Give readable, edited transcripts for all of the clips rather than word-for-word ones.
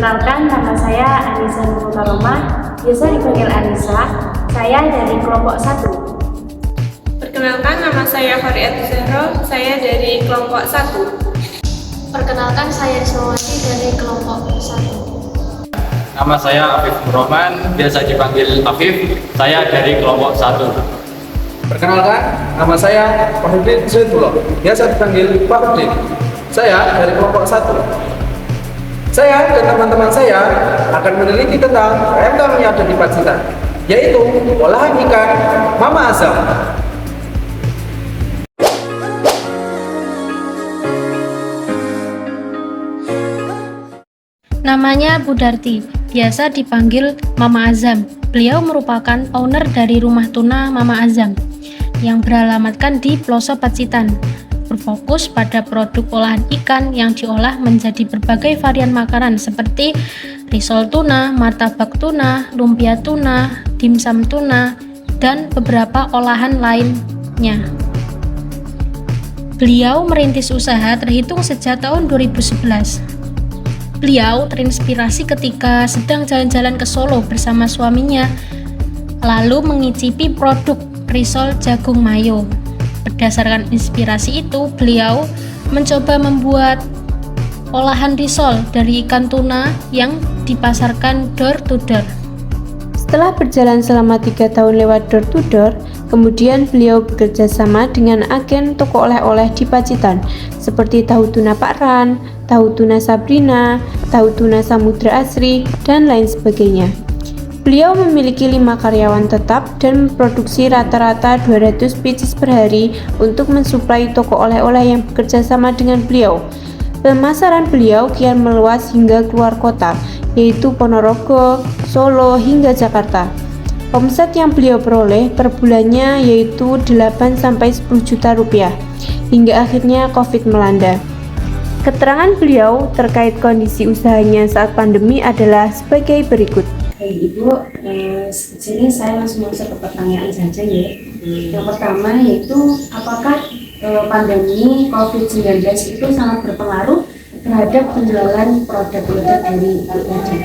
Perkenalkan, nama saya Anissa Nurulkaromah, biasa dipanggil Anissa. Saya dari kelompok 1. Perkenalkan, nama saya Fariati Zahro, saya dari kelompok 1. Perkenalkan, saya Ismawati dari kelompok 1. Nama saya Afif Nurrohman, biasa dipanggil Afif, saya dari kelompok 1. Perkenalkan, nama saya Fahruddin Zaitullah, biasa dipanggil Fahruddin. Saya dari kelompok 1. Saya dan teman-teman saya akan meneliti tentang UMKM yang ada di Pacitan, yaitu olahan ikan Mama Azam. Namanya Budarti, biasa dipanggil Mama Azam. Beliau merupakan owner dari rumah tuna Mama Azam yang beralamatkan di Ploso Pacitan, berfokus pada produk olahan ikan yang diolah menjadi berbagai varian makanan seperti risol tuna, martabak tuna, lumpia tuna, dimsum tuna, dan beberapa olahan lainnya. Beliau merintis usaha terhitung sejak tahun 2011. Beliau terinspirasi ketika sedang jalan-jalan ke Solo bersama suaminya, lalu mengicipi produk risol jagung mayo. Berdasarkan inspirasi itu, beliau mencoba membuat olahan risol dari ikan tuna yang dipasarkan door to door. Setelah berjalan selama 3 tahun lewat door to door, kemudian beliau bekerja sama dengan agen toko oleh-oleh di Pacitan, seperti tahu tuna Pak Ran, tahu tuna Sabrina, tahu tuna Samudra Asri, dan lain sebagainya. Beliau memiliki 5 karyawan tetap dan memproduksi rata-rata 200 pieces per hari untuk mensuplai toko oleh-oleh yang bekerja sama dengan beliau. Pemasaran beliau kian meluas hingga keluar kota, yaitu Ponorogo, Solo, hingga Jakarta. Omset yang beliau peroleh per bulannya yaitu 8-10 juta rupiah, hingga akhirnya COVID melanda. Keterangan beliau terkait kondisi usahanya saat pandemi adalah sebagai berikut. Ibu, sini saya langsung masuk ke pertanyaan saja ya. Yang pertama yaitu apakah pandemi COVID-19 itu sangat berpengaruh terhadap penjualan produk-produk dari Ibu tadi?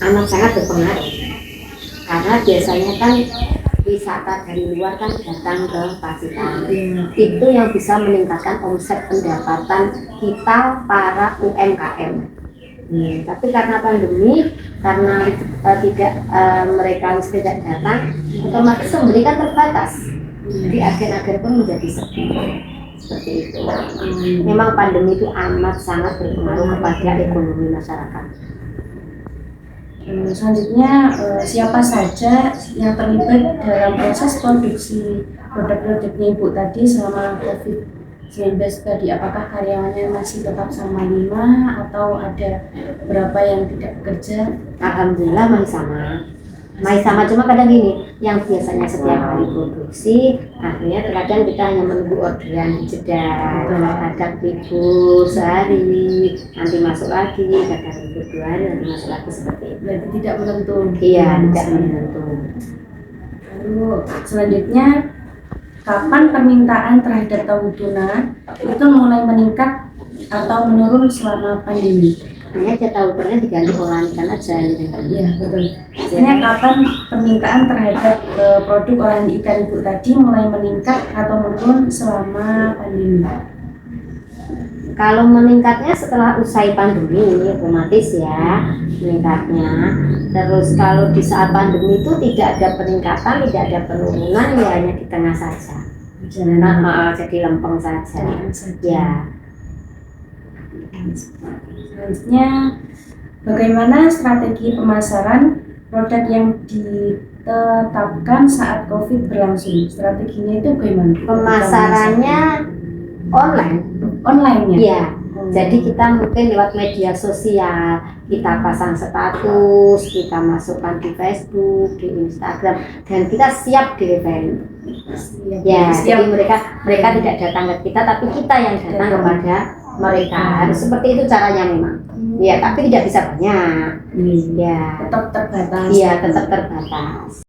Amat sangat berpengaruh, karena biasanya kan wisata dari luar kan datang ke Pacitan. Itu yang bisa meningkatkan omset pendapatan kita para UMKM. Tapi karena pandemi, karena mereka tidak datang, otomatis pembeli kan terbatas. Jadi agen-agen pun menjadi sepi. Seperti itu. Memang pandemi itu amat sangat berpengaruh kepada ekonomi masyarakat. Selanjutnya, siapa saja yang terlibat dalam proses produksi produk-produknya Ibu tadi selama COVID-19 tadi? Apakah karyawannya masih tetap sama 5 atau ada berapa yang tidak bekerja? Alhamdulillah masih sama, cuma kadang gini, yang biasanya setiap hari produksi, akhirnya terkadang kita hanya menunggu orderan jeda, kadang libur sehari, nanti masuk lagi, kadang libur 2 hari, nanti masuk lagi, seperti itu. Berarti tidak menentu? Iya, tidak menentu. Lalu selanjutnya, kapan permintaan terhadap tahu tuna itu mulai meningkat atau menurun selama pandemi? Hanya tahu tunanya diganti olahan ikan aja. Iya, betul. Maksudnya kapan permintaan terhadap produk olahan ikan Ibu tadi mulai meningkat atau menurun selama pandemi? Kalau meningkatnya setelah usai pandemi, otomatis ya meningkatnya. Terus kalau di saat pandemi itu tidak ada peningkatan, tidak ada penurunan, ya hanya di tengah saja. Jadi lempeng saja. Ya. Selanjutnya, bagaimana strategi pemasaran produk yang ditetapkan saat COVID berlangsung? Strateginya itu bagaimana? Pemasarannya online ya. Iya. Jadi kita mungkin lewat media sosial, kita pasang status, kita masukkan di Facebook, di Instagram, dan kita siap delivery. Ya, jadi mereka tidak datang ke kita, tapi kita yang datang kepada mereka. Harus seperti itu caranya memang. Ya, tapi tidak bisa banyak. Ya. Tetap terbatas. Iya, tetap terbatas.